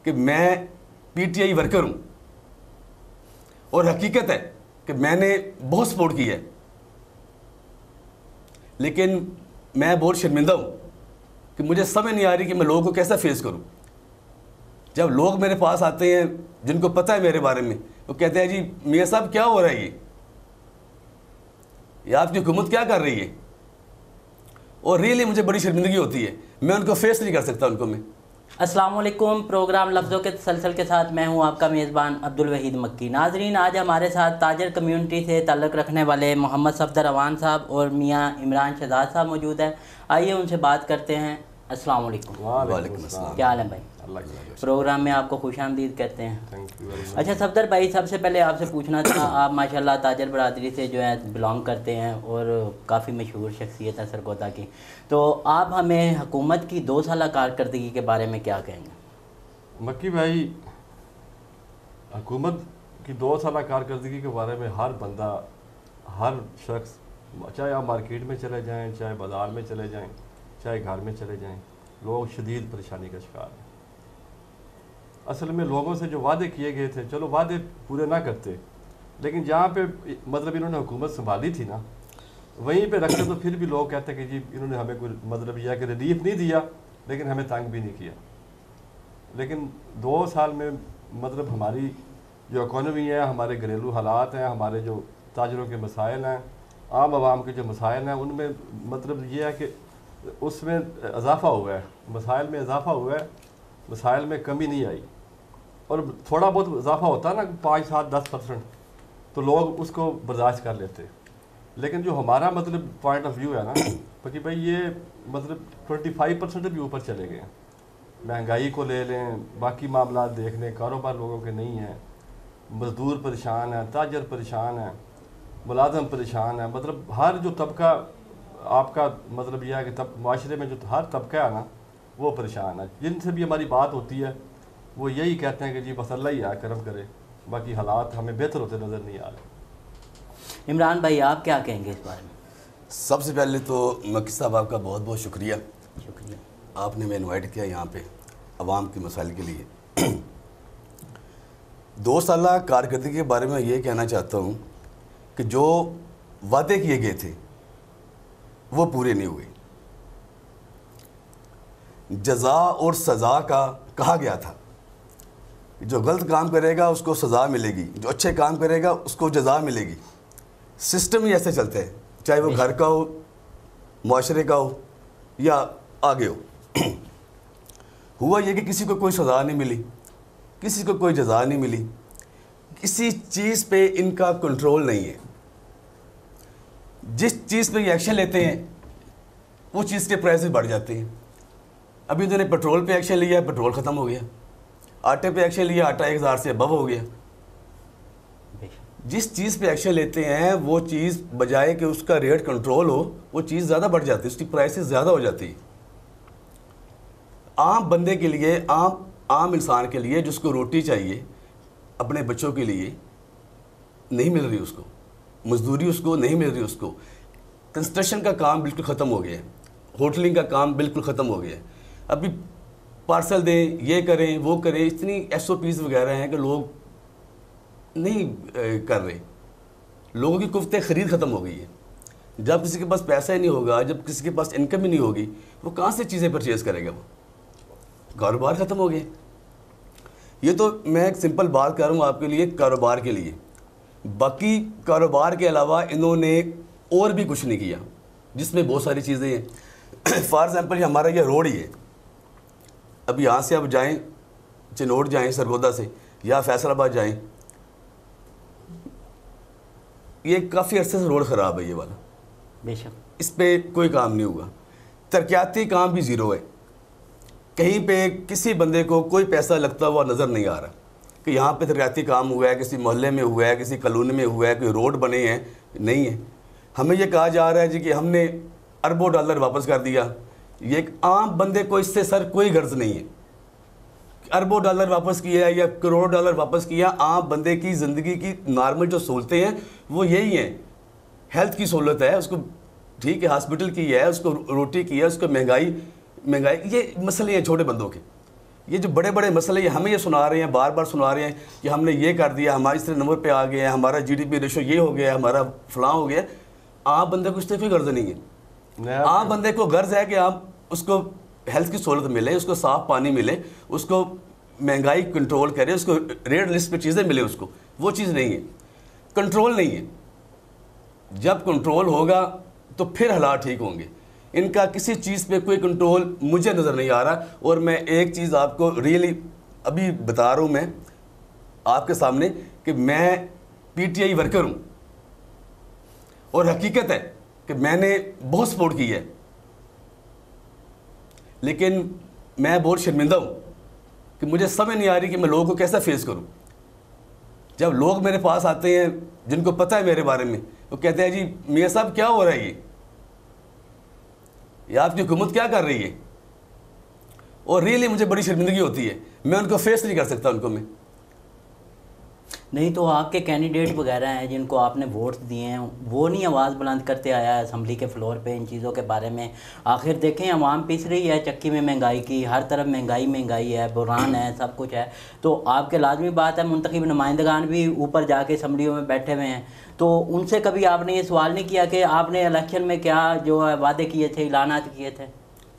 कि मैं PTI worker हूँ और हकीकत है कि मैंने बहुत सपोर्ट किया है, लेकिन मैं बहुत शर्मिंदा हूँ कि मुझे समझ नहीं आ रही कि मैं लोगों को कैसा फेस करूँ। जब लोग मेरे पास आते हैं जिनको पता है मेरे बारे में, वो कहते हैं जी मियां साहब क्या हो रहा है, ये आपकी हुकूमत क्या कर रही है, और रियली मुझे बड़ी शर्मिंदगी होती है, मैं उनको फेस नहीं कर सकता उनको मैं। अस्सलाम वालेकुम। प्रोग्राम लफ्ज़ों के तसलसल के साथ मैं हूं आपका मेज़बान अब्दुल वहीद मक्की। नाजरीन, आज हमारे साथ ताजर कम्युनिटी से ताल्लुक़ रखने वाले मोहम्मद सफदर अवान साहब और मियां इमरान शहजाद साहब मौजूद हैं। आइए उनसे बात करते हैं। अस्सलाम वालेकुम। वालेकुम अस्सलाम। क्या हाल है भाई? प्रोग्राम में आपको खुशामदीद कहते हैं। अच्छा सफदर भाई, सबसे पहले आपसे पूछना था, आप माशाल्लाह ताजर बरादरी से जो है बिलोंग करते हैं और काफ़ी मशहूर शख्सियत है सरगोदा की, तो आप हमें हुकूमत की 2 साल कारकर्दगी के बारे में क्या कहेंगे? मक्की भाई, हुकूमत की 2 साल कारकर्दगी के बारे में हर बंदा, हर शख्स, चाहे आप मार्केट में चले जाएँ, चाहे बाज़ार में चले जाएँ, चाहे घर में चले जाएँ, लोग शदीद परेशानी का शिकार हैं। असल में लोगों से जो वादे किए गए थे, चलो वादे पूरे ना करते, लेकिन जहाँ पे मतलब इन्होंने हुकूमत संभाली थी ना, वहीं पे रखते तो फिर भी लोग कहते कि जी इन्होंने हमें कोई मतलब यह कि रिलीफ नहीं दिया, लेकिन हमें तंग भी नहीं किया। लेकिन 2 साल में मतलब हमारी जो इकॉनमी है, हमारे घरेलू हालात हैं, हमारे जो ताजरों के मसाइल हैं, आम आवाम के जो मसाइल हैं, उनमें मतलब ये है कि उसमें इजाफ़ा हुआ है, मसाइल में इजाफ़ा हुआ है, मसाइल में कमी नहीं आई। और थोड़ा बहुत इजाफा होता है ना 5, 7, 10%, तो लोग उसको बर्दाश्त कर लेते। लेकिन जो हमारा मतलब पॉइंट ऑफ व्यू है ना कि भाई ये मतलब 25% भी ऊपर चले गए हैं। महंगाई को ले लें, बाकी मामला देख लें, कारोबार लोगों के नहीं हैं, मज़दूर परेशान है, ताजर परेशान है, मुलाजम परेशान है, मतलब हर जो तबका आपका मतलब यह है कि माशरे में जो हर तबका है ना वो परेशान है। जिनसे भी हमारी बात होती है वो यही कहते हैं कि जी बस अल्लाह ही है करम करे, बाकी हालात हमें बेहतर होते नज़र नहीं आ रहे। इमरान भाई, आप क्या कहेंगे इस बारे में? सबसे पहले तो मक्की साहब आपका बहुत बहुत शुक्रिया, आपने मैं इनवाइट किया यहाँ पे अवाम के मसाइल के लिए। 2 साल कारकर्दगी के बारे में ये कहना चाहता हूँ कि जो वादे किए गए थे वो पूरे नहीं हुए। जज़ा और सज़ा का कहा गया था, जो गलत काम करेगा उसको सज़ा मिलेगी, जो अच्छे काम करेगा उसको जज़ा मिलेगी। सिस्टम ही ऐसे चलते हैं, चाहे वो घर का हो, माशरे का हो या आगे हो। हुआ ये कि किसी को कोई सज़ा नहीं मिली, किसी को कोई जज़ा नहीं मिली, किसी चीज़ पे इनका कंट्रोल नहीं है। जिस चीज़ पे ये एक्शन लेते हैं वो चीज़ के प्राइसेस बढ़ जाते हैं। अभी इन्होंने पेट्रोल पे एक्शन लिया, पेट्रोल ख़त्म हो गया। आटे पे एक्शन लिया, आटा 1000 से अबव हो गया। जिस चीज़ पे एक्शन लेते हैं वो चीज़ बजाय कि उसका रेट कंट्रोल हो, वो चीज़ ज़्यादा बढ़ जाती है, उसकी प्राइसेस ज़्यादा हो जाती है। आम बंदे के लिए, आम इंसान के लिए जिसको रोटी चाहिए अपने बच्चों के लिए, नहीं मिल रही उसको, मजदूरी उसको नहीं मिल रही उसको। कंस्ट्रक्शन का काम बिल्कुल ख़त्म हो गया है, होटलिंग का काम बिल्कुल ख़त्म हो गया है। अभी पार्सल दें, ये करें, वो करें, इतनी SOPs वगैरह हैं कि लोग नहीं कर रहे। लोगों की कुफ्ते ख़रीद ख़त्म हो गई है। जब किसी के पास पैसा ही नहीं होगा, जब किसी के पास इनकम ही नहीं होगी, वो कहाँ से चीज़ें परचेज़ करेगा? वो कारोबार ख़त्म हो गए। ये तो मैं एक सिंपल बात कर रहा हूँ आपके लिए, कारोबार के लिए। बाकी कारोबार के अलावा इन्होंने और भी कुछ नहीं किया, जिसमें बहुत सारी चीज़ें हैं। फॉर एग्ज़ाम्पल हमारा ये रोड ही है, अभी यहाँ से आप जाएं, चिनोट जाएं सरगोदा से, या फैसलाबाद जाएं, ये काफ़ी अरसे से रोड ख़राब है ये वाला। बेशक इस पे कोई काम नहीं हुआ। तरक्याती काम भी ज़ीरो है, कहीं पे किसी बंदे को कोई पैसा लगता हुआ नज़र नहीं आ रहा कि यहाँ पे तरक्याती काम हुआ है, किसी मोहल्ले में हुआ है, किसी कॉलोनी में हुआ है, कोई रोड बने हैं, नहीं है। हमें ये कहा जा रहा है जी कि हमने अरबों डॉलर वापस कर दिया। ये एक आम बंदे को इससे सर कोई गर्ज नहीं है। अरबों डॉलर वापस किया या करोड़ों डॉलर वापस किया, आम बंदे की ज़िंदगी की नॉर्मल जो सहूलतें हैं वो यही हैं। हेल्थ की सहूलत है उसको, ठीक है, हॉस्पिटल की है उसको, रोटी की है उसको, महंगाई, ये मसले हैं छोटे बंदों के। ये जो बड़े बड़े मसले ये हमें ये सुना रहे हैं, बार बार सुना रहे हैं कि हमने ये कर दिया, हमारे इस नंबर पे आ गए हैं, हमारा GDP रेशो ये हो गया, हमारा फलां हो गया। आम बंदे को इससे कोई गर्ज नहीं है। आम बंदे को गर्ज है कि आप उसको हेल्थ की सहूलत मिले, उसको साफ़ पानी मिले, उसको महंगाई कंट्रोल करे, उसको रेट लिस्ट पे चीज़ें मिले उसको। वो चीज़ नहीं है, कंट्रोल नहीं है। जब कंट्रोल होगा तो फिर हालात ठीक होंगे। इनका किसी चीज़ पे कोई कंट्रोल मुझे नज़र नहीं आ रहा। और मैं एक चीज़ आपको रियली अभी बता रहा हूँ मैं आपके सामने कि मैं PTI वर्कर हूँ और हकीकत है कि मैंने बहुत सपोर्ट की है, लेकिन मैं बहुत शर्मिंदा हूँ कि मुझे समझ नहीं आ रही कि मैं लोगों को कैसे फेस करूँ। जब लोग मेरे पास आते हैं जिनको पता है मेरे बारे में, वो कहते हैं जी मियाँ साहब क्या हो रहा है, ये आपकी हुकूमत क्या कर रही है। और रियली मुझे बड़ी शर्मिंदगी होती है, मैं उनको फेस नहीं कर सकता उनको मैं। नहीं तो आपके कैंडिडेट वगैरह हैं जिनको आपने वोट दिए हैं, वो नहीं आवाज़ बुलंद करते आया है असम्बली के फ्लोर पे इन चीज़ों के बारे में। आखिर देखें अवाम पिस रही है चक्की में महंगाई की, हर तरफ महंगाई है, बुरान है, सब कुछ है। तो आपके लाजमी बात है मुंतखब नुमाइंदगान भी ऊपर जाके असम्बलियों में बैठे हुए हैं, तो उनसे कभी आपने ये सवाल नहीं किया कि आपने इलेक्शन में क्या जो है वादे किए थे, ऐलानात किए थे?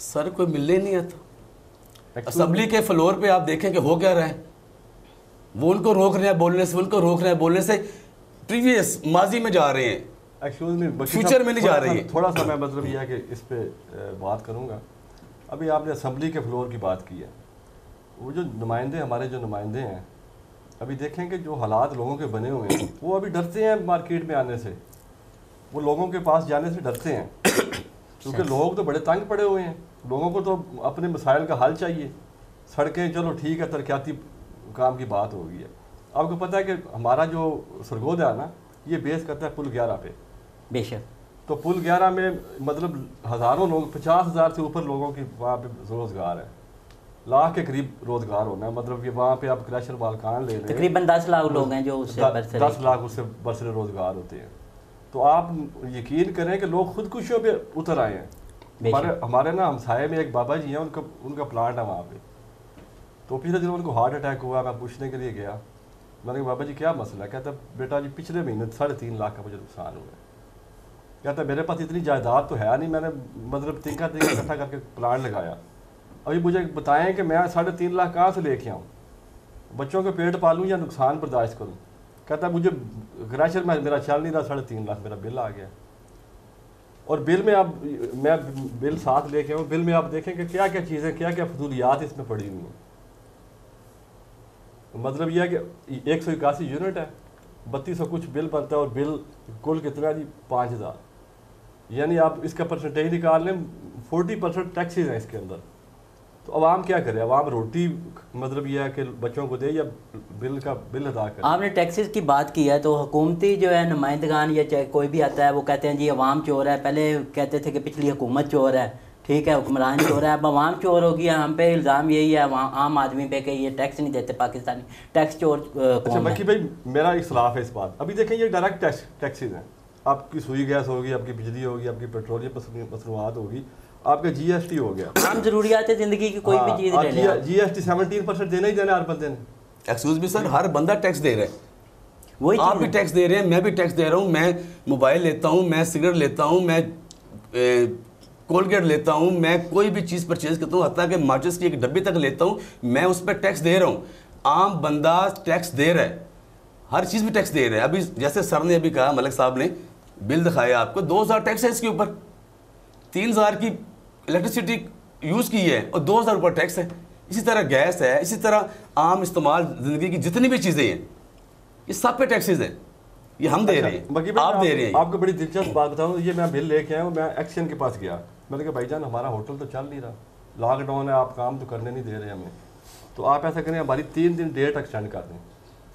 सर कोई मिलने नहीं आता। असम्बली के फ्लोर पे आप देखें कि हो क्या रहा है। वो उनको रोक रहे हैं बोलने से, उनको रोक रहे हैं बोलने से, प्रीवियस माजी में जा रहे हैं, फ्यूचर में नहीं जा रही है। थोड़ा सा मैं मतलब यह है कि इस पे बात करूँगा। अभी आपने असम्बली के फ्लोर की बात की है, वो जो नुमाइंदे हमारे जो नुमाइंदे हैं, अभी देखें कि जो हालात लोगों के बने हुए हैं, वो अभी डरते हैं मार्केट में आने से, वो लोगों के पास जाने से डरते हैं क्योंकि लोग तो बड़े तंग पड़े हुए हैं। लोगों को तो अपने मसाइल का हल चाहिए। सड़कें चलो ठीक है, तरक्याती काम की बात हो गई है। आपको पता है कि हमारा जो सरगोदा है ना, ये बेस करता है पुल 11 पे। बेशक। तो पुल 11 में मतलब हज़ारों लोग, 50,000 से ऊपर लोगों की वहाँ पे रोज़गार है, लाख के करीब रोज़गार होना है। मतलब कि वहाँ पे आप क्रैशर बालकान ले लें, तकरीबन 10 लाख लोग हैं जो उससे 10 लाख उससे बरसरे रोज़गार होते हैं। तो आप यकीन करें कि लोग खुदकुशियों पे उतर आए हैं। हमारे ना हमसाये में एक बाबा जी हैं, उनका प्लांट है वहाँ पे। तो पिछले दिन उनको हार्ट अटैक हुआ, मैं पूछने के लिए गया, मैंने कहा बाबा जी क्या मसला है? कहता बेटा जी पिछले महीने 3.5 लाख का मुझे नुकसान हुआ। कहता मेरे पास इतनी जायदाद तो है नहीं, मैंने मतलब तिनका इकट्ठा करके प्लांट लगाया। अभी मुझे बताएं कि मैं 3.5 लाख कहाँ से लेके आऊँ, बच्चों के पेट पालूँ या नुकसान बर्दाश्त करूँ? कहता मुझे क्रैशर में मेरा चल नहीं रहा, 3.5 लाख मेरा बिल आ गया। और बिल में आप, मैं बिल साथ लेके आऊँ, बिल में आप देखें कि क्या क्या चीज़ें, क्या क्या फजूलियात इसमें पड़ी हुई हैं। मतलब यह है कि 181 यूनिट है, 3200 कुछ बिल बनता है और बिल कुल कितना जी 5000। यानी आप इसका परसेंटेज निकाल लें, 40% टैक्सेस हैं इसके अंदर। तो अवाम क्या करे? अवाम रोटी मतलब यह है कि बच्चों को दे या बिल अदा करे। आपने टैक्सेस की बात की है, तो हुकूमती जो है नुमाइंदगान या चाहे कोई भी आता है वो कहते हैं जी अवाम चोर है। पहले कहते थे कि पिछली हुकूमत चोर है, ठीक है, हुक्मरान चोर है, अब अवाम चोर होगी। हम पे इल्ज़ाम यही है आम आदमी पे कि ये टैक्स नहीं देते पाकिस्तानी, टैक्स चोर। अच्छा मक्की भाई, मेरा इख्तलाफ है इस बात। अभी देखें ये डायरेक्ट टैक्सेस हैं। आपकी सुई गैस होगी, आपकी बिजली होगी, आपकी पेट्रोलियम मसनूआत होगी, आपका GST हो गया, आम जरूरियात ज़िंदगी की कोई भी चीज़ ले लें। GST 17% देना ही देना हर बंदे ने। एक्सक्यूज मी सर, हर बंदा टैक्स दे रहा है, वही आप भी टैक्स दे रहे हैं, मैं भी टैक्स दे रहा हूँ। मैं मोबाइल लेता हूँ, मैं सिगरेट लेता हूँ, मैं कोलगेट लेता हूँ, मैं कोई भी चीज़ परचेज करता हूँ, हत्ता कि माचिस की एक डब्बी तक लेता हूँ, मैं उस पर टैक्स दे रहा हूँ। आम बंदा टैक्स दे रहा है, हर चीज़ में टैक्स दे रहा है। अभी जैसे सर ने अभी कहा, मलिक साहब ने बिल दिखाया आपको, 2000 टैक्स है इसके ऊपर, 3000 की इलेक्ट्रिसिटी यूज़ की है और 2000 रुपये टैक्स है। इसी तरह गैस है, इसी तरह आम इस्तेमाल ज़िंदगी की जितनी भी चीज़ें हैं, ये सब पे टैक्सेस हैं, ये हम दे रहे हैं, आप दे रहे हैं। आपको बड़ी दिलचस्प बात बताऊँ, ये मैं बिल लेके आया हूँ, मैं एक्शन के पास गया, मैंने कहा भाईजान हमारा होटल तो चल नहीं रहा, लॉकडाउन है, आप काम तो करने नहीं दे रहे हमें, तो आप ऐसा करें हमारी 3 दिन डेट एक्सटेंड कर दें।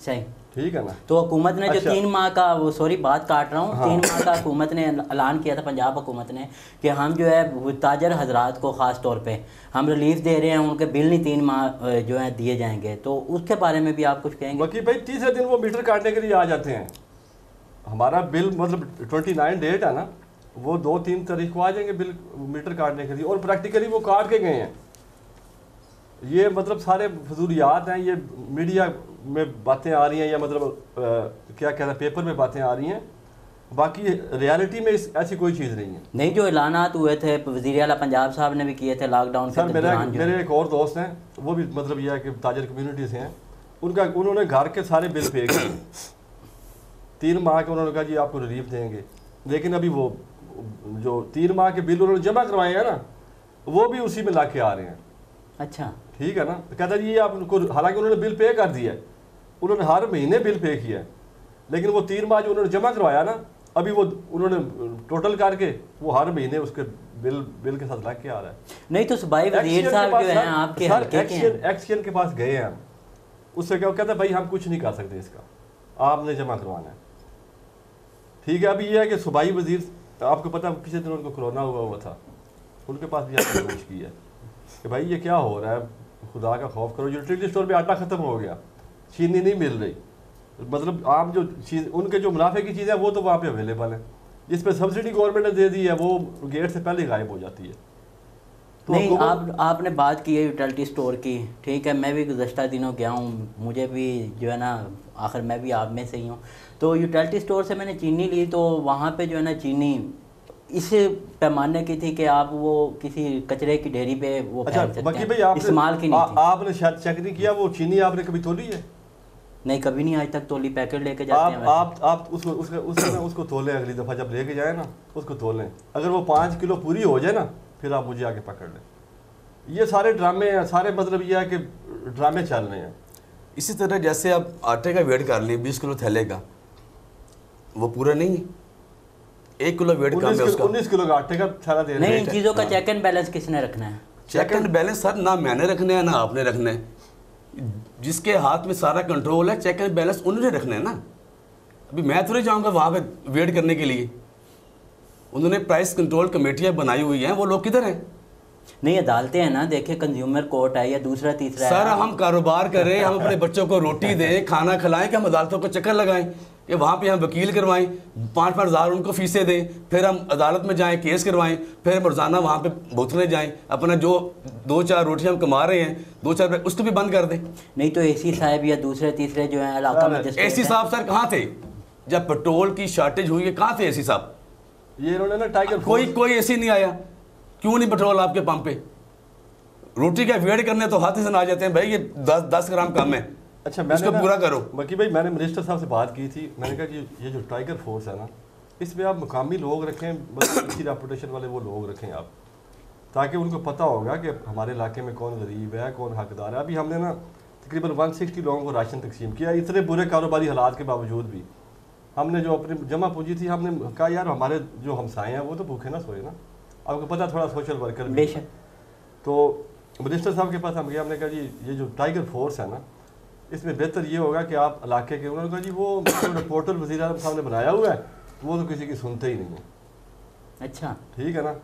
सही, ठीक है ना? तो हुकूमत ने जो 3 माह का, वो सॉरी बात काट रहा हूँ, 3 माह का हुकूमत ने ऐलान किया था, पंजाब हुकूमत ने, कि हम जो है ताजर हजरात को ख़ास तौर पे हम रिलीफ दे रहे हैं, उनके बिल नहीं 3 माह जो है दिए जाएंगे, तो उसके बारे में भी आप कुछ कहेंगे? बाकी भाई 30 दिन वो मीटर काटने के लिए आ जाते हैं। हमारा बिल मतलब 29 डेट है ना, वो 2-3 तारीख को आ जाएंगे बिल मीटर काटने के लिए, और प्रैक्टिकली वो काट के गए हैं। ये मतलब सारे फजूलियात हैं, ये मीडिया में बातें आ रही हैं या मतलब क्या कहते हैं पेपर में बातें आ रही हैं, बाकी रियलिटी में ऐसी कोई चीज़ नहीं है। नहीं, जो ऐलानात हुए थे वज़ीर आला पंजाब साहब ने भी किए थे लॉकडाउन के दौरान। मेरे एक और दोस्त हैं, वो भी मतलब यह है कि ताजर कम्युनिटी से हैं, उन्होंने घर के सारे बिल पे किए 3 माह के, उन्होंने कहा जी आपको रिलीफ देंगे, लेकिन अभी वो जो 3 माह के बिल उन्होंने जमा करवाए हैं ना, वो भी उसी में ला के आ रहे हैं। अच्छा, ठीक है ना, तो कहता जी ये आपको, हालांकि उन्होंने बिल पे कर दिया है, उन्होंने हर महीने बिल पे किया है, लेकिन वो 3 माह जो उन्होंने जमा करवाया ना, अभी वो उन्होंने टोटल करके वो हर महीने उसके बिल के साथ लग के आ रहा है। नहीं तो सुबाई वजीर साहब जो हैं आपके हल्के के हैं, एक्शन के पास गए हैं हम, उससे क्या कहता है भाई हम कुछ नहीं कर सकते इसका, आपने जमा करवाना है। ठीक है, अभी ये है कि सूबाई वजीर, आपको पता है पिछले दिन उनको कोरोना हुआ था, उनके पास भी आपने कोशिश की है कि भाई ये क्या हो रहा है, खुदा का खौफ करो। यूटिलिटी स्टोर पे आटा ख़त्म हो गया, चीनी नहीं मिल रही, मतलब आप जो चीज़ उनके जो मुनाफे की चीज़ें वो तो वहाँ पे अवेलेबल है, जिस पे सब्सिडी गवर्नमेंट ने दे दी है वो गेट से पहले गायब हो जाती है। तो नहीं, आपने बात की है यूटिलिटी स्टोर की, ठीक है, मैं भी गुज़श्ता दिनों गया हूँ, मुझे भी जो है ना, आखिर मैं भी आप में से ही हूँ, तो यूटिलिटी स्टोर से मैंने चीनी ली, तो वहाँ पे जो है ना चीनी इस पैमाने की थी कि आप वो किसी कचरे की ढेरी पे वो फेंक सकते हैं, इस्तेमाल की नहीं थी। आपने शायद चेक नहीं किया, वो चीनी आपने कभी तोली है? नहीं, कभी नहीं आज तक तोली, पैकेट लेके जाते हैं। आप उसको तोलें, अगली दफ़ा जब लेके जाए ना उसको तोलें, अगर वो 5 किलो पूरी हो जाए ना फिर आप मुझे आके पकड़ लें। ये सारे ड्रामे हैं, सारे मतलब ये है कि ड्रामे चल रहे हैं। इसी तरह जैसे आप आटे का वेट कर लें 20 किलो थैले का, वो पूरा नहीं है, 1 किलो वेट कम है उसका, 19 किलो का आटे का थैला दे रहे हैं। नहीं, इन चीज़ों का चेक एंड बैलेंस किसने रखना है? चेक एंड बैलेंस सर ना मैंने रखना है ना आपने रखना है, जिसके हाथ में सारा कंट्रोल है चेक एंड बैलेंस उन्होंने रखना है ना। अभी मैं थोड़ी जाऊँगा वहाँ पे वेट करने के लिए, उन्होंने प्राइस कंट्रोल कमेटियाँ बनाई हुई हैं, वो लोग किधर हैं? नहीं, अदालतें हैं ना, देखिए कंज्यूमर कोर्ट है या दूसरा तीसरा सर है। हम कारोबार करें, हम अपने बच्चों को रोटी दें, खाना खिलाएं, कि हम अदालतों को चक्कर लगाएं कि वहाँ पे हम वकील करवाएं, 5-5 हज़ार उनको फीसें दें, फिर हम अदालत में जाएं केस करवाएं, फिर हम रोज़ाना वहाँ पे भुगतने जाएं, अपना जो 2-4 रोटियाँ हम कमा रहे हैं 2-4 उसको भी बंद कर दें। नहीं तो एसी साहब या दूसरे तीसरे जो है इलाका में, एसी साहब सर कहाँ थे जब पेट्रोल की शॉर्टेज हुई है? कहाँ थे एसी साहब? ये इन्होंने ना टाइगर, कोई एसी नहीं आया, क्यों नहीं पेट्रोल आपके पंप पे? रोटी का वेट करने तो हाथ से आ जाते हैं भाई, ये 10 ग्राम कम है। अच्छा, इसको पूरा करो। बाकी भाई मैंने मिनिस्टर साहब से बात की थी, मैंने कहा कि ये जो टाइगर फोर्स है ना, इसमें आप मुकामी लोग रखें, बस अच्छी रेपुटेशन वाले वो लोग रखें आप, ताकि उनको पता होगा कि हमारे इलाके में कौन गरीब है, कौन हकदार है। अभी हमने ना तकरीबन 160 लोगों को राशन तकसीम किया, इतने बुरे कारोबारी हालात के बावजूद भी हमने जो अपनी जमा पूंजी थी, हमने कहा यार हमारे जो हमसाए हैं वो तो भूखे ना सोए ना, आपको पता थोड़ा सोशल वर्कर भी। तो मिनिस्टर साहब के पास हम गए, हमने कहा जी ये जो टाइगर फोर्स है ना, इसमें बेहतर ये होगा कि आप इलाके के, उन्होंने कहा जी वो पोर्टल वज़ीर आज़म साहब ने बनाया हुआ है, वो तो किसी की सुनते ही नहीं है। अच्छा, ठीक है ना,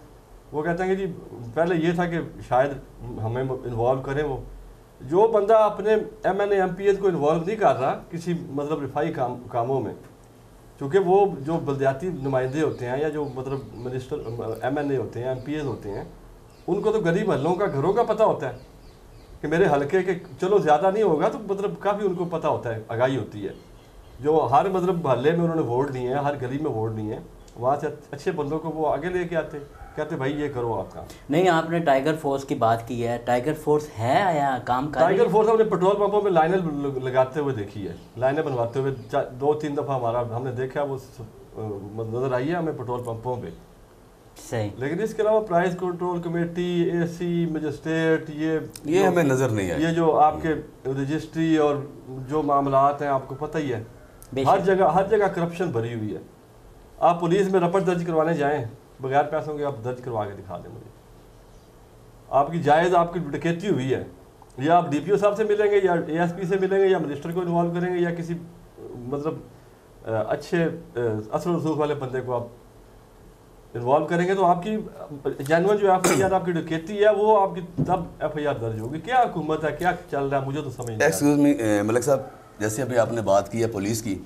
वो कहते हैं कि जी पहले ये था कि शायद हमें इन्वॉल्व करें, वो जो बंदा अपने MNA MPs को इन्वॉल्व नहीं कर रहा किसी मतलब रिफाई कामों में, क्योंकि वो जो बलदियाती नुमाइंदे होते हैं या जो मतलब मिनिस्टर MNA होते हैं, MPs होते हैं, उनको तो गरीब हल्लों का, घरों का पता होता है कि मेरे हल्के के, चलो ज़्यादा नहीं होगा तो मतलब काफ़ी उनको पता होता है, आगाही होती है। जो हर मतलब हल्ले में उन्होंने वोट लिए हैं, हर गली में वोट लिए हैं, वहाँ से अच्छे बंदों को वो आगे लेके आते, कहते भाई ये करो आपका। नहीं, आपने टाइगर फोर्स की बात की है, टाइगर फोर्स है या काम कर? टाइगर फोर्स हमने पेट्रोल पंपों में लाइनें लगाते हुए देखी है, लाइनें बनवाते हुए 2-3 दफ़ा हमारा हमने देखा, वो नज़र आई है हमें पेट्रोल पंपों पे। सही, लेकिन इसके अलावा price control committee, AC, magistrate, ये हमें नज़र नहीं है। ये जो आपके रजिस्ट्री और जो मामलात हैं, आपको पता ही है, हर जगह करप्शन भरी हुई है। आप पुलिस में रपट दर्ज करवाने जाएं, बगैर पैसों के आप दर्ज करवा के दिखा दें मुझे, आपकी जायज़ आपकी डकैती हुई है, या आप DPO साहब से मिलेंगे या ASP से मिलेंगे या मिनिस्टर को इन्वॉल्व करेंगे या किसी मतलब अच्छे असर रसूख वाले बंदे को आप इन्वॉल्व करेंगे, तो आपकी जेन्युइन जो FIR आपकी डकैती है वो आपकी तब FIR दर्ज होगी। क्या हुकूमत है, क्या चल रहा है, मुझे तो समझ नहीं। एक्सक्यूज मी मलिक साहब, जैसे अभी आपने बात की है पुलिस की,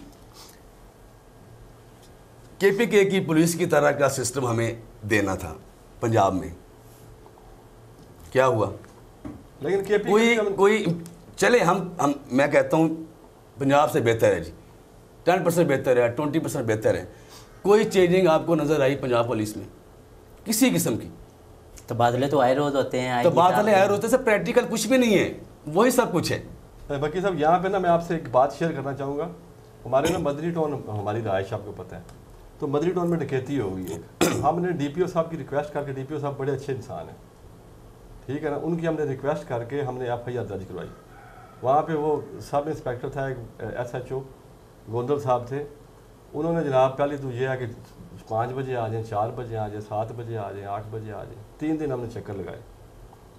KPK की पुलिस की तरह का सिस्टम हमें देना था पंजाब में, क्या हुआ? लेकिन KP कोई चले हम मैं कहता हूँ पंजाब से बेहतर है जी, 10% बेहतर है, 20% बेहतर है। कोई चेंजिंग आपको नज़र आई पंजाब पुलिस में किसी किस्म की? तबादले तो आए रोज होते हैं, तबादले आए होते हैं, प्रैक्टिकल कुछ भी नहीं है, वही सब कुछ है। बाकी साहब यहाँ पे ना मैं आपसे एक बात शेयर करना चाहूँगा। हमारे ना मदरी टाउन हमारी रहायश आपको पता है, तो मदरी टाउन में डकैती हो गई है। हमने DPO साहब की रिक्वेस्ट करके, DPO साहब बड़े अच्छे इंसान हैं, ठीक है ना, उनकी हमने रिक्वेस्ट करके हमने FIR दर्ज करवाई। वहाँ पे वो सब इंस्पेक्टर था, एक SHO गोंदल साहब थे। उन्होंने जनाब पहले तो ये है कि 5 बजे आ जाएँ, 4 बजे आ जाएँ, 7 बजे आ जाएँ, 8 बजे आ जाएँ। 3 दिन हमने चक्कर लगाए।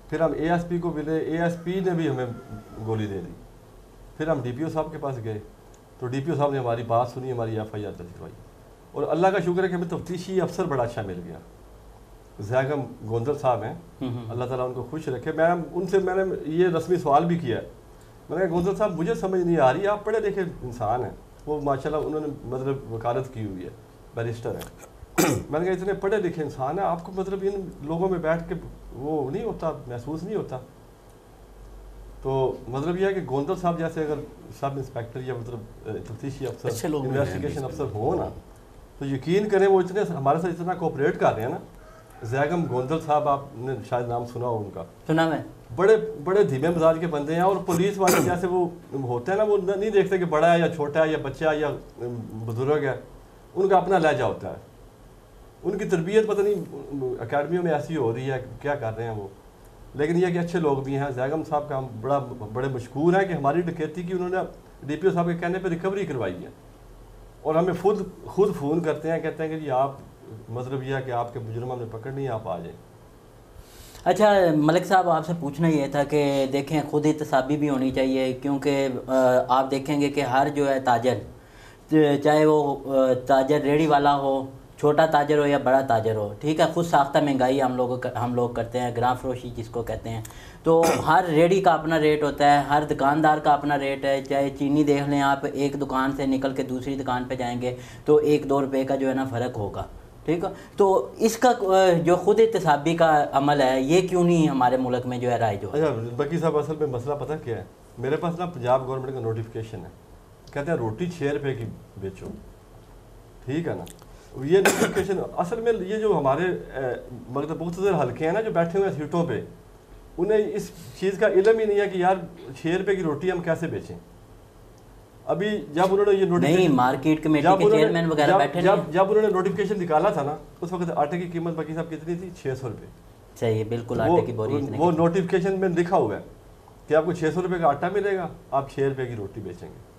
फिर हम ASP को मिले, ASP ने भी हमें गोली दे दी। फिर हम DPO साहब के पास गए, तो DPO साहब ने हमारी बात सुनी, हमारी FIR दर्ज करवाई। और अल्लाह का शुक्र है कि हमें तफ्तीशी अफसर बड़ा अच्छा मिल गया, ज़ैगम गोंदल साहब हैं, अल्लाह ताला उनको खुश रखे। मैंने ये रस्मी सवाल भी किया, मैंने कहा गोंदल साहब मुझे समझ नहीं आ रही, आप पढ़े लिखे इंसान हैं। वो माशाल्लाह उन्होंने मतलब वकालत की हुई है, बैरिस्टर है। मैंने कहा इतने पढ़े लिखे इंसान हैं, आपको मतलब इन लोगों में बैठ के वो नहीं होता, महसूस नहीं होता? तो मतलब यह है कि गोंदल साहब जैसे अगर सब इंस्पेक्टर या मतलब तफ्तीशी अफसर, इन्वेस्टिगेशन अफसर हो ना, तो यकीन करें वो इतने हमारे साथ इतना कोऑपरेट कर रहे हैं ना। ज़ैगम गोंदल साहब, आपने शायद नाम सुना हो उनका, सुना मैं, बड़े बड़े धीमे मिजाज के बंदे हैं। और पुलिस वाले जैसे वो होते हैं ना, वो नहीं देखते कि बड़ा है या छोटा है या बच्चा है या बुजुर्ग है, उनका अपना लहजा होता है। उनकी तरबियत पता नहीं अकेडमियों में ऐसी हो रही है, क्या कर रहे हैं वो। लेकिन यह कि अच्छे लोग भी हैं। ज़ैगम साहब का हम बड़े मशहूर हैं कि हमारी डकैती की उन्होंने DPO साहब के कहने पर रिकवरी करवाई है। और हमें खुद फ़ोन करते हैं, कहते हैं कि जी आप मतलब यह है कि आपके मुजरिम हमने पकड़ नहीं, आप आ जाएँ। अच्छा मलिक साहब, आपसे पूछना ये था कि देखें खुद एहतसाबी भी होनी चाहिए, क्योंकि आप देखेंगे कि हर जो है ताजर, चाहे वो ताजर रेडी वाला हो, छोटा ताजर हो या बड़ा ताजर हो, ठीक है, खुद साख्ता महंगाई हम लोग करते हैं, ग्राम फरोशी जिसको कहते हैं। तो हर रेडी का अपना रेट होता है, हर दुकानदार का अपना रेट है। चाहे चीनी देख लें आप, एक दुकान से निकल के दूसरी दुकान पे जाएंगे तो 1-2 रुपये का जो है ना फ़र्क होगा, ठीक है। तो इसका जो खुद एहतसाबी का अमल है, ये क्यों नहीं हमारे मुल्क में जो है राइज हो? अच्छा बकी साहब, असल में मसला पता क्या है, मेरे पास ना पंजाब गवर्नमेंट का नोटिफिकेशन है, कहते हैं रोटी 6 रुपये की बेचो, ठीक है ना। ये नोटिफिकेशन असल में ये जो हमारे मतलब मुख्तलिफ हल्के हैं ना जो बैठे हुए हैं सीटों पे, उन्हें इस चीज़ का इल्म ही नहीं है कि यार 6 रुपये की रोटी हम कैसे बेचें। अभी जब उन्होंने ये नोटिफिकेशन, मार्केट कमेटी के चेयरमैन वगैरह बैठे, जब उन्होंने नोटिफिकेशन निकाला था ना, उस वक्त आटे की कीमत बाकी साहब कितनी थी? 600 रुपये। सही है, बिल्कुल आटे की बोरी। वो नोटिफिकेशन में लिखा हुआ है कि आपको 600 रुपये का आटा मिलेगा, आप 6 रुपये की रोटी बेचेंगे।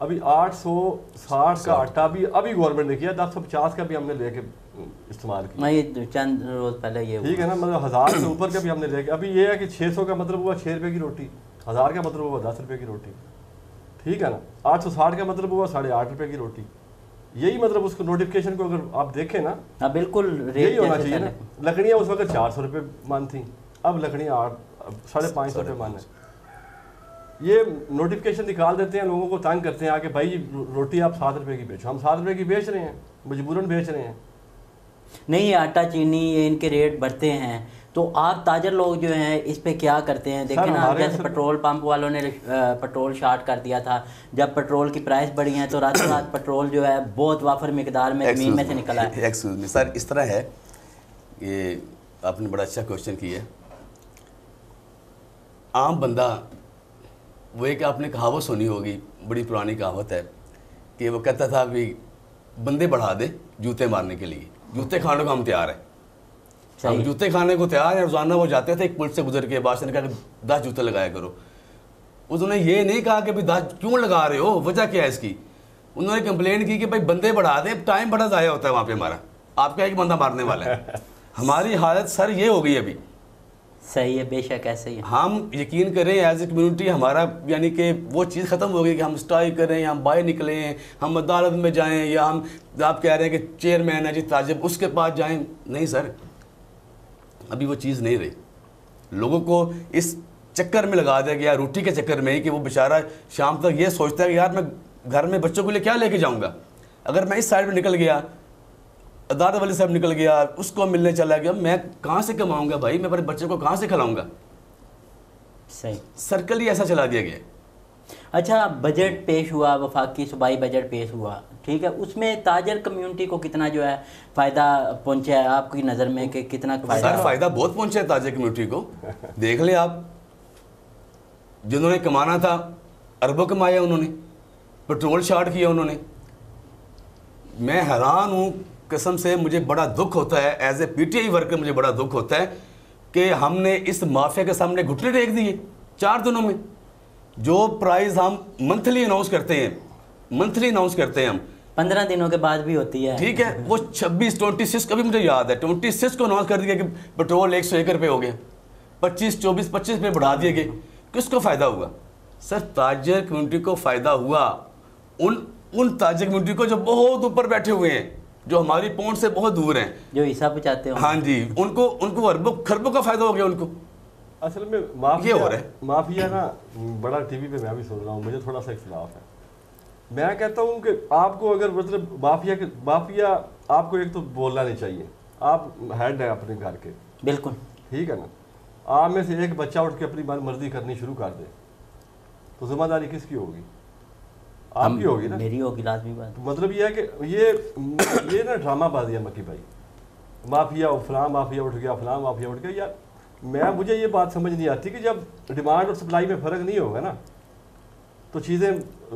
अभी 860 का आटा भी अभी गवर्नमेंट ने किया, 1050 का भी हमने लेके इस्तेमाल किया। ये चंद रोज पहले ये ठीक है ना, मतलब 1000 से ऊपर का भी हमने लेके। अभी ये है कि 600 का मतलब हुआ 6 रुपये की रोटी, 1000 का मतलब हुआ 10 रुपये की रोटी, ठीक है ना। 860 का मतलब हुआ 8.5 रुपये की रोटी। यही मतलब उसको नोटिफिकेशन को अगर आप देखें ना, बिल्कुल यही होना चाहिए ना। लकड़ियाँ उस वक्त 400 रुपये मान थी, अब लकड़ियाँ 550 रुपये मान है। ये नोटिफिकेशन निकाल देते हैं, लोगों को तंग करते हैं आके, भाई रोटी आप 7 रुपये की बेचो। हम 7 रुपये की बेच रहे हैं, मजबूरन बेच रहे हैं। नहीं, आटा चीनी ये इनके रेट बढ़ते हैं, तो आप ताजर लोग जो हैं इस पे क्या करते हैं? देखें ना, जैसे पेट्रोल पंप वालों ने पेट्रोल शार्ट कर दिया था, जब पेट्रोल की प्राइस बढ़ी है तो रातों रात पेट्रोल जो है बहुत वाफर मिकदार में ज़मीन में से निकला है। एक्सक्यूज मी सर, इस तरह है, ये आपने बड़ा अच्छा क्वेश्चन किया है। आम बंदा, वो एक आपने कहावत सुनी होगी, बड़ी पुरानी कहावत है कि वो कहता था भी बंदे बढ़ा दे जूते मारने के लिए, जूते खाने को हम तैयार हैं, हम जूते खाने को तैयार हैं। रोजाना वो जाते थे, एक पुल से गुजर के बाद ने कहा कि 10 जूते लगाया करो। उन्होंने ये नहीं कहा कि भाई 10 क्यों लगा रहे हो, वजह क्या है इसकी। उन्होंने कंप्लेन की कि भाई बंदे बढ़ा दे, टाइम बड़ा ज़ाया होता है वहाँ पे हमारा, आपका एक बंदा मारने वाला है। हमारी हालत सर ये हो गई अभी। सही है, बेशक ऐसे ही। हम यकीन करें एज ए कम्युनिटी हमारा यानी कि वो चीज़ ख़त्म हो गई कि हम स्ट्राइक करें या हम बाहर निकलें, हम अदालत में जाएं, या हम आप कह रहे हैं कि चेयरमैन है जी ताजिब उसके पास जाएं। नहीं सर, अभी वो चीज़ नहीं रही। लोगों को इस चक्कर में लगा दिया गया, रोटी के चक्कर में, कि वो बेचारा शाम तक ये सोचता है कि यार मैं घर में बच्चों के लिए क्या लेके जाऊँगा। अगर मैं इस साइड में निकल गया, अदालत वाले साहब निकल गया, उसको मिलने चला गया, मैं कहाँ से कमाऊँगा भाई, मैं अपने बच्चे को कहाँ से खिलाऊँगा। सही, सर्कल ही ऐसा चला दिया गया। अच्छा, बजट पेश हुआ, वफाकी सूबाई बजट पेश हुआ, ठीक है, उसमें ताजर कम्युनिटी को कितना जो है फ़ायदा पहुंचा है आपकी नज़र में कि कितना सर फ़ायदा बहुत पहुंचा है ताजर कम्युनिटी को। देख ले आप, जिन्होंने कमाना था अरबों कमाया उन्होंने, पेट्रोल शार्ट किया उन्होंने। मैं हैरान हूँ कसम से, मुझे बड़ा दुख होता है एज ए पीटीआई वर्कर, मुझे बड़ा दुख होता है कि हमने इस माफिया के सामने घुटने टेक दिए 4 दिनों में। जो प्राइस हम मंथली अनाउंस करते हैं, मंथली अनाउंस करते हैं हम, 15 दिनों के बाद भी होती है, ठीक है, वो 26 का भी मुझे याद है, 26 को अनाउंस कर दिया कि पेट्रोल 101 रुपये हो गया, 25 रुपये बढ़ा दिए गए। किसको फ़ायदा हुआ? सर ताजर कम्युनिटी को फ़ायदा हुआ, उन ताजर कम्युनिटी को जो बहुत ऊपर बैठे हुए हैं, जो हमारी पहुंच से बहुत दूर हैं, जो हिसाब चाहते हो। हाँ जी, उनको अरबों खरबों का फ़ायदा हो गया उनको। असल में माफिया ना, बड़ा टीवी पे मैं भी सुन रहा हूँ, मुझे थोड़ा सा इख्तिलाफ है। मैं कहता हूँ कि आपको अगर मतलब माफिया आपको एक तो बोलना नहीं चाहिए, आप हेड है अपने घर के, बिल्कुल ठीक है ना। आप में से एक बच्चा उठ के अपनी मर्जी करनी शुरू कर दे तो जिम्मेदारी किसकी होगी? आपकी होगी ना, मेरी होगी लाजमी बात। तो मतलब ये है कि ये ना ड्रामाबाजी है मक्की भाई। माफिया फलां माफिया उठ गया, फलां माफिया उठ गया। यार मुझे ये बात समझ नहीं आती कि जब डिमांड और सप्लाई में फ़र्क नहीं होगा ना तो चीज़ें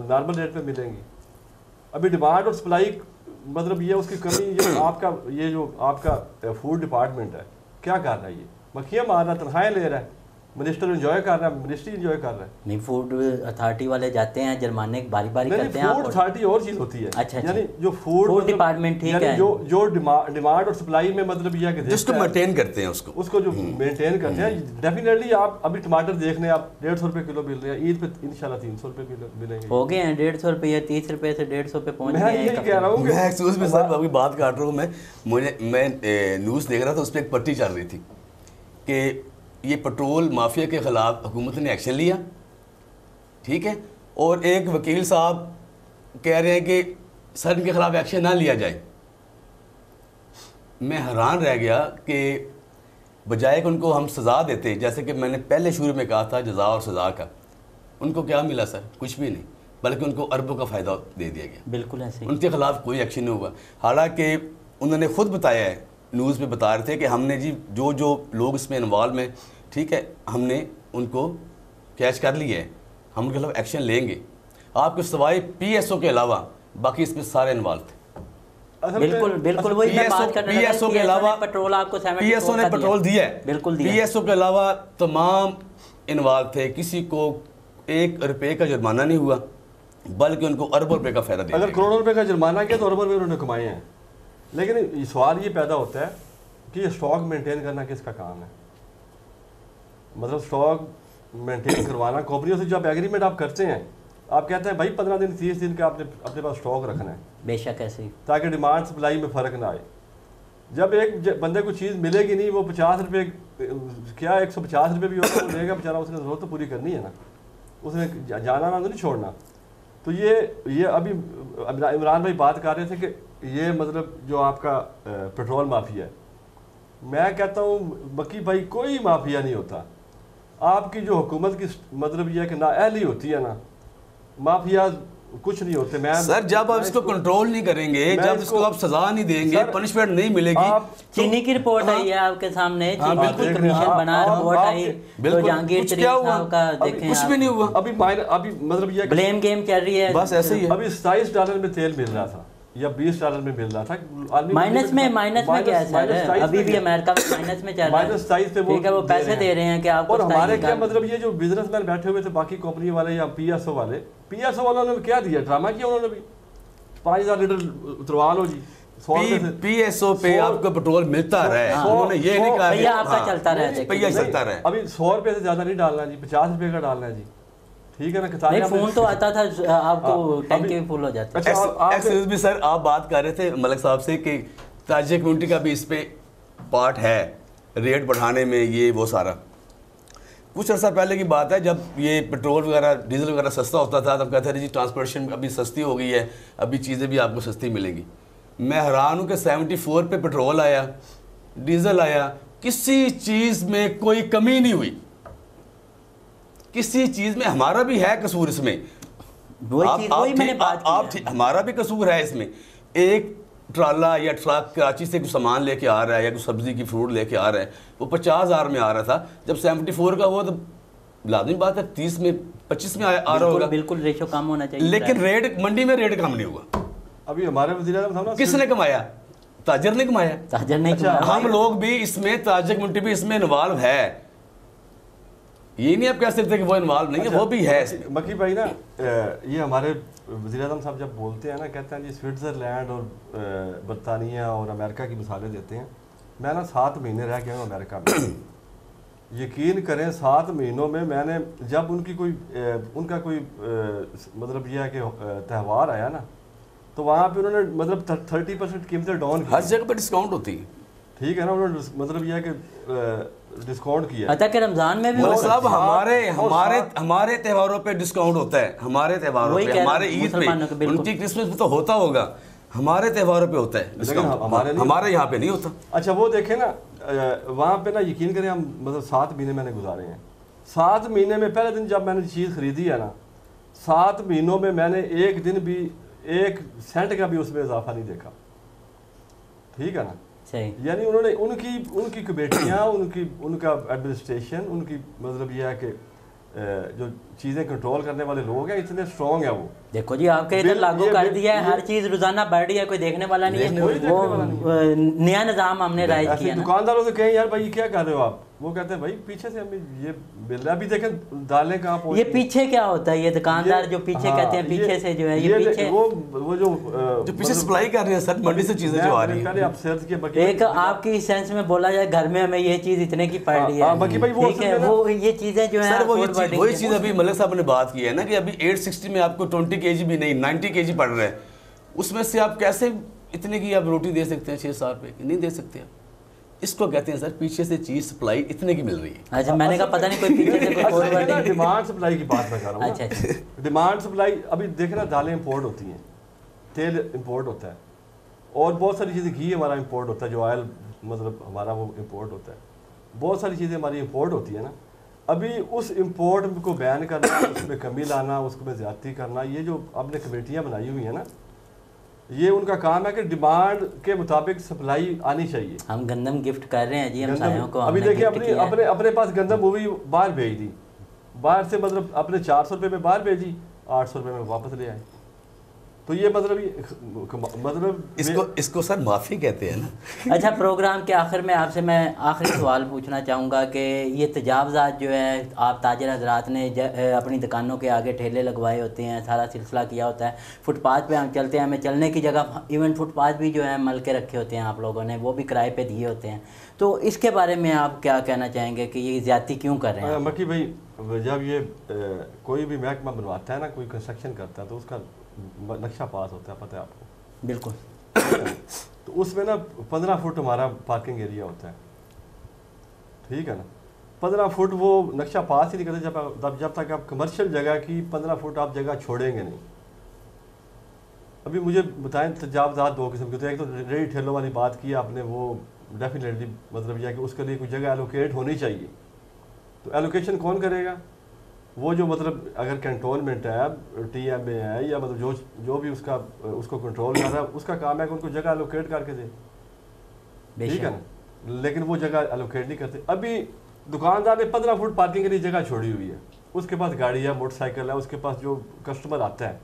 नॉर्मल रेट पे मिलेंगी। अभी डिमांड और सप्लाई मतलब ये उसकी कमी, ये जो आपका फूड डिपार्टमेंट है क्या कर रहा है? ये मक्खियाँ मार रहा है, तनख्वाहें ले रहा है, मिनिस्टर एंजॉय कर रहा है, मिनिस्ट्री एंजॉय कर रहा है। नहीं, फूड अथॉरिटी वाले जाते हैं, जुर्माने बारी बारी करते हैं। फूड अथॉरिटी और चीज़ होती है। अच्छा, यानी जो फूड डिपार्टमेंट, ठीक है, जो डिमांड और सप्लाई में मतलब ये है कि जिसको मेंटेन करते हैं उसको जो मेंटेन करते हैं। डेफिनेटली आप अभी टमाटर देख लें, आप 150 रुपये किलो मिल रहे हैं, ईद पे इंशाल्लाह 300 रुपये किलो मिलेंगे। हो गए हैं 150 रुपये, 30 रुपये से 150 पे पहुंच गए हैं। मैं यही कह रहा हूँ, मैं एक्सक्यूज में सर अभी बात काट रहा हूँ। मैं न्यूज़ देख रहा था, उस पर एक पट्टी चल रही थी कि ये पेट्रोल माफिया के ख़िलाफ़ हुकूमत ने एक्शन लिया, ठीक है, और एक वकील साहब कह रहे हैं कि सर इनके ख़िलाफ़ एक्शन ना लिया जाए। मैं हैरान रह गया कि बजाय कि उनको हम सज़ा देते, जैसे कि मैंने पहले शुरू में कहा था जज़ा और सज़ा का, उनको क्या मिला सर? कुछ भी नहीं, बल्कि उनको अरबों का फ़ायदा दे दिया गया। बिल्कुल ऐसे, उनके ख़िलाफ़ कोई एक्शन नहीं हुआ। हालांकि उन्होंने खुद बताया है, न्यूज़ में बता रहे थे कि हमने जी जो लोग इसमें इन्वॉल्व हैं, ठीक है, हमने उनको कैच कर लिया है, हम उनके खिलाफ एक्शन लेंगे। आपके सिवाय पीएसओ के अलावा बाकी इसमें सारे इन्वॉल्व थे। बिल्कुल बिल्कुल वही मैं बात कर रहा था। पीएसओ के अलावा पेट्रोल आपको पीएसओ ने पेट्रोल दिया है, बिल्कुल दिया। पीएसओ के अलावा तमाम इन्वॉल्व थे, किसी को 1 रुपये का जुर्माना नहीं हुआ, बल्कि उनको अरबों रुपये का फ़ायदा दिया। अगर करोड़ों रुपये का जुर्माना किया तो अरबों रुपये उन्होंने कमाए हैं। लेकिन सवाल ये पैदा होता है कि ये स्टॉक मेंटेन करना किसका काम है? मतलब स्टॉक मेंटेन करवाना कंपनियों से, जब एग्रीमेंट आप करते हैं, आप कहते हैं भाई 15 दिन 30 दिन का आपने अपने पास स्टॉक रखना है, बेशक ऐसे ही, ताकि डिमांड सप्लाई में फ़र्क ना आए। जब एक बंदे को चीज़ मिलेगी नहीं, वो 50 रुपये क्या 150 रुपये भी होगा वो लेगा बेचारा, उसने ज़रूरत तो पूरी करनी है ना, उसने जाना ना तो नहीं छोड़ना। तो ये अभी इमरान भाई बात कर रहे थे कि ये मतलब जो आपका पेट्रोल माफिया है, मैं कहता हूँ मक्की भाई कोई माफिया नहीं होता। आपकी जो हुकूमत की मतलब ये है कि नाअहली होती है ना, माफिया कुछ नहीं होते। मैं सर जब आप इसको कंट्रोल नहीं करेंगे, जब इसको आप सजा नहीं देंगे, पनिशमेंट नहीं मिलेगी। चीनी की रिपोर्ट आई है आपके सामने, चीनी कमीशन बना, रिपोर्ट आई, तो जहांगीर तरीन साहब का देखें, कुछ भी नहीं हुआ। अभी मतलब ये ब्लेम गेम चल रही है, बस ऐसे ही है। अभी $27 में तेल मिल रहा था या $20 में मिल रहा था, माइनस में क्या है सर? अभी भी अमेरिका में माइनस में चल रहा है, -27 पे ठीक है, वो पैसे दे रहे हैं कि आपको। और हमारे क्या मतलब ये जो बिजनेसमैन बैठे हुए थे बाकी कंपनी वाले या पीएसओ वालों ने क्या दिया? ड्रामा किया उन्होंने भी, 5000 लीटर उतरवा लो जी। पीएसओ पे आपको पेट्रोल मिलता रहे, उन्होंने ये नहीं कहा भैया आपका चलता रहे, भैया चलता रहे। अभी 100 रुपये से ज्यादा नहीं डालना जी, 50 रुपये का डालना है जी, ठीक है ना। नहीं, फोन तो आता था आपको, टैंकी फुल हो जाता। अच्छा भी सर आप बात कर रहे थे मलिक साहब से कि ताजिक कम्युनिटी का भी इस पे पार्ट है रेट बढ़ाने में, ये वो सारा। कुछ अर्सा पहले की बात है, जब ये पेट्रोल वगैरह डीजल वगैरह सस्ता होता था, तब कहते थे जी ट्रांसपोर्टेशन अभी सस्ती हो गई है, अभी चीज़ें भी आपको सस्ती मिलेंगी। मैं हैरान हूँ कि 74 पे पेट्रोल आया, डीजल आया, किसी चीज़ में कोई कमी नहीं हुई, किसी चीज़ में हमारा भी है कसूर इसमें, हमारा भी कसूर है इसमें। एक ट्राला या ट्रक कराची से कुछ सामान लेके आ रहा है या कुछ सब्जी की फ्रूट लेके आ रहा है, वो 50,000 में आ रहा था, जब 74 का वो तो लाजमी बात है 30 में 25 में आ रहा होगा। बिल्कुल रेशो कम होना चाहिए, लेकिन रेट मंडी में रेट कम नहीं हुआ। अभी हमारे वज़ीर-ए-आज़म साहब किसने कमाया? ताजर ने कमाया। ताजर ने हम लोग भी इसमें, ताजर कम्युनिटी भी इसमें इन्वॉल्व है, ये नहीं आप कह सकते कि वो इन्वॉल्व नहीं है, वो भी है इसमें। मक्की भाई ना, ये हमारे वज़ीर-ए-आज़म साहब जब बोलते हैं ना, कहते हैं जी स्विट्ज़रलैंड और बरतानिया और अमेरिका की मिसालें देते हैं। मैं ना 7 महीने रह गया हूँ अमेरिका में। यकीन करें 7 महीनों में मैंने, जब उनकी कोई उनका कोई मतलब यह है कि त्यौहार आया ना, तो वहाँ पे उन्होंने मतलब 30% कीमतें डाउन की। हर जगह पे डिस्काउंट होती है, ठीक है ना, उन्होंने मतलब यह है कि डिस्काउंट किया। पता कि रमजान में भी सब हमारे त्योहारों पे डिस्काउंट होता है, हमारे त्योहारों पे, हमारे ईद पे, उनकी क्रिसमस पे तो होता होगा, हमारे त्योहारों पे होता है डिस्काउंट, हमारे यहाँ पे नहीं होता। अच्छा वो देखें ना, वहाँ पे ना यकीन करें हम मतलब 7 महीने मैंने गुजारे हैं। 7 महीने में पहले दिन जब मैंने चीज़ खरीदी है ना, 7 महीनों में मैंने एक दिन भी 1 सेंट का भी उसमें इजाफा नहीं देखा, ठीक है ना। यानी उन्होंने उनकी कमेटियाँ, उनका एडमिनिस्ट्रेशन, उनकी मतलब यह है कि जो चीज़ें कंट्रोल करने वाले लोग हैं इतने स्ट्रॉन्ग है। वो देखो जी आपके इधर लागू कर दिया है, हर चीज़ रोजाना बढ़ रही है, कोई देखने वाला नहीं है, वो नया निज़ाम हमने राइज किया। दुकानदारों से कहें यार भाई क्या कर रहे हो आप, वो कहते हैं भाई पीछे से हमें ये मिल रहा है। अभी देखें दालें कहाँ पहुँच, ये पीछे क्या होता है, ये दुकानदार जो पीछे कहते हैं पीछे से जो है ये पीछे वो जो पीछे सप्लाई कर रहे हैं सर, मंडी से चीजें जो आ रही है। एक आपकी सेंस में बोला जाए घर में हमें ये चीज इतने की पड़ रही है, ठीक है, वो ये चीजें जो है वही चीज अभी मलिक साहब ने बात की है ना कि अभी 860 में आपको 20 kg भी नहीं 90 kg पड़ रहा है, उसमें से आप कैसे इतने की आप रोटी दे सकते हैं 6-7 रुपए की? नहीं दे सकते आप। इसको कहते हैं सर पीछे से चीज सप्लाई इतने की मिल रही है। अच्छा मैंने कहा पता नहीं कोई पीछे से कोई फॉरवर्ड डिमांड सप्लाई की बात मैं कर रहा हूँ। अच्छा डिमांड सप्लाई, अभी देखना दालें इंपोर्ट होती हैं, तेल इंपोर्ट होता है, और बहुत सारी चीज़ें, घी हमारा इंपोर्ट होता है, जो ऑयल मतलब हमारा वो इंपोर्ट होता है, बहुत सारी चीज़ें हमारी इंपोर्ट होती है ना। अभी उस इंपोर्ट को बैन करना, उसमें कमी लाना, उसमें ज़्यादती करना, ये जो आपने कमेटियाँ बनाई हुई हैं ना, ये उनका काम है कि डिमांड के मुताबिक सप्लाई आनी चाहिए। हम गंदम गिफ्ट कर रहे हैं जी हम सायों को। अभी देखिए अपने पास गंदम मूवी बाहर भेज दी, बाहर से मतलब अपने 400 रुपये में बाहर भेजी, 800 रुपये में वापस ले आए, तो ये मतलब इसको सर माफ़ी कहते हैं ना। अच्छा प्रोग्राम के आखिर में आपसे मैं आखिरी सवाल पूछना चाहूँगा कि ये तजावज़ात जो है आप ताजर हजरात ने अपनी दुकानों के आगे ठेले लगवाए होते हैं, सारा सिलसिला किया होता है, फुटपाथ पे हम चलते हैं, हमें चलने की जगह इवन फुटपाथ भी जो है मल के रखे होते हैं आप लोगों ने, वो भी किराए पे दिए होते हैं, तो इसके बारे में आप क्या कहना चाहेंगे कि ये ज़्यादती क्यों कर रहे हैं? मक्की भाई जब ये कोई भी महकमा बनवाता है ना, कोई कंस्ट्रक्शन करता है, तो उसका नक्शा पास होता है, पता है आपको? बिल्कुल। तो उसमें ना 15 फुट हमारा पार्किंग एरिया होता है, ठीक है ना। 15 फुट वो नक्शा पास ही नहीं करते जब तक आप कमर्शियल जगह की 15 फुट आप जगह छोड़ेंगे नहीं। अभी मुझे बताएं तजावज़ात 2 किस्म के, तो एक तो रेडी ठेलों वाली बात की आपने, वो डेफिनेटली मतलब यह कि उसके लिए कोई जगह एलोकेट होनी चाहिए। तो एलोकेशन कौन करेगा? वो जो मतलब अगर कंट्रोलमेंट है, TMA है, या मतलब जो भी उसको कंट्रोल कर रहा है, उसका काम है कि उनको जगह एलोकेट करके दे, ठीक है ना। लेकिन वो जगह एलोकेट नहीं करते। अभी दुकानदार ने 15 फुट पार्किंग के लिए जगह छोड़ी हुई है, उसके पास गाड़ी है, मोटरसाइकिल है, उसके पास जो कस्टमर आता है,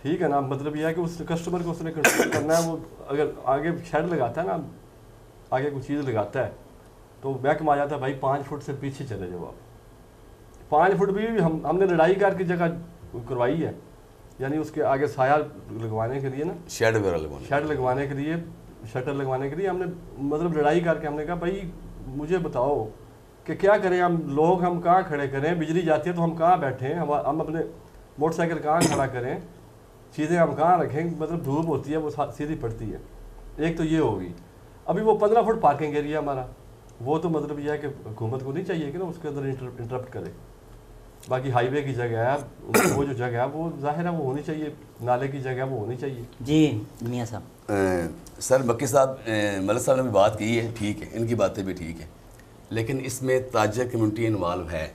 ठीक है ना, मतलब यह है कि उस कस्टमर को उसने कंट्रोल करना है। वो अगर आगे शेड लगाता है ना, आगे कुछ चीज़ लगाता है, तो महकमा आ जाता है भाई 5 फुट से पीछे चले जाओ आप। 5 फुट भी हमने लड़ाई करके जगह करवाई है, यानी उसके आगे साया लगवाने के लिए ना, शेड लगवाने के लिए, शटर लगवाने के लिए हमने मतलब लड़ाई करके हमने कहा भाई मुझे बताओ कि क्या करें हम कहाँ खड़े करें, बिजली जाती है तो हम कहाँ बैठें, हम अपने मोटरसाइकिल कहाँ खड़ा करें, चीज़ें हम कहाँ रखें, मतलब धूप होती है वो सीधी पड़ती है। एक तो ये होगी। अभी वो 15 फुट पार्किंग एरिया हमारा, वो तो मतलब यह है कि हुकूमत को नहीं चाहिए कि ना उसके अंदर इंटरप्ट करे। बाकी हाईवे की जगह है, वो जो जगह है वो जाहिर है वो होनी चाहिए, नाले की जगह वो होनी चाहिए। जी मियाँ साहब। सर मक्की साहब, मलिक साहब ने भी बात की है, ठीक है, इनकी बातें भी ठीक है, लेकिन इसमें ताजर कम्युनिटी इन्वॉल्व है।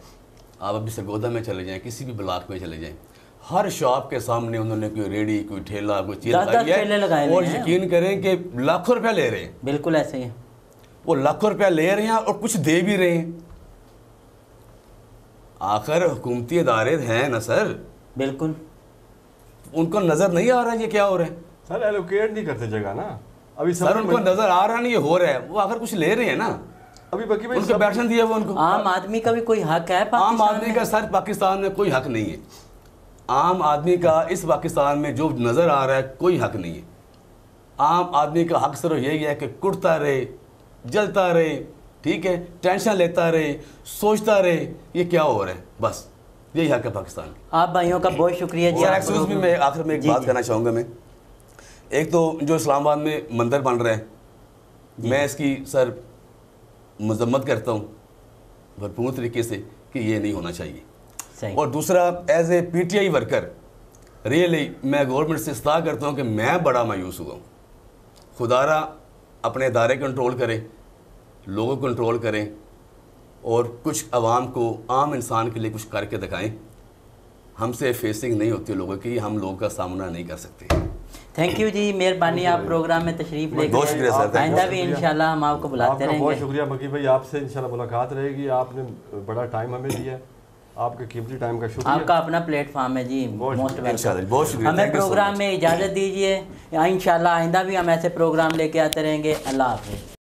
आप अभी सरगोदा में चले जाएं, किसी भी ब्लॉक में चले जाएं, हर शॉप के सामने उन्होंने कोई रेडी, कोई ठेला, कोई चीज़ लगाई है और यकीन करें कि लाखों रुपया ले रहे हैं। बिल्कुल ऐसे ही वो लाखों रुपया ले रहे हैं और कुछ दे भी रहे हैं। आखिर हुकूमती इदारे हैं ना सर, बिल्कुल उनको नज़र नहीं आ रहा ये क्या हो रहा है सर, एलोकेट नहीं करते जगह ना अभी सर, उनको नज़र आ रहा नहीं ये हो रहा है, वो आखिर कुछ ले रहे हैं ना। अभी बाकी भाई उनको बैठन दिया वो उनको। आम आदमी का भी कोई हक है? आम आदमी का सर पाकिस्तान में कोई हक नहीं है। आम आदमी का इस पाकिस्तान में जो नज़र आ रहा है कोई हक नहीं है। आम आदमी का हक सिर्फ यही है कि कुटता रहे, जलता रहे, ठीक है, टेंशन लेता रहे, सोचता रहे ये क्या हो रहा है, बस यही हक है पाकिस्तान का। आप भाइयों का बहुत शुक्रिया जी। एक्सक्यूज मी, मैं आखिर में एक बात कहना चाहूँगा। मैं एक तो जो इस्लामाबाद में मंदिर बन रहे हैं, मैं इसकी सर मजम्मत करता हूँ भरपूर तरीके से कि ये नहीं होना चाहिए। और दूसरा, as a PTI worker really मैं गवर्नमेंट से इस्ताह करता हूँ कि मैं बड़ा मायूस हुआ हूँ। खुदारा अपने इदारे कंट्रोल करें, लोगों को कंट्रोल करें और कुछ आवाम को, आम इंसान के लिए कुछ करके दिखाएं। हमसे फेसिंग नहीं होती लोगों की, हम लोगों का सामना नहीं कर सकते। थैंक यू जी, मेहरबानी आप प्रोग्राम में तशरीफ लेकर। बहुत शुक्रिया सर, आइंदा भी इंशाल्लाह हम आपको बुलाते रहेंगे। बहुत शुक्रिया मकी भाई, आपसे इंशाल्लाह मुलाकात रहेगी। आपने बड़ा टाइम हमें दिया, आपके कीमती टाइम का शुक्रिया। आपका अपना प्लेटफॉर्म है जी, मोस्ट वेलकम। बहुत शुक्रिया। हमें प्रोग्राम में इजाज़त दीजिए, इंशाल्लाह आइंदा भी हम ऐसे प्रोग्राम लेके आते रहेंगे। अल्लाह हाफ़िज़।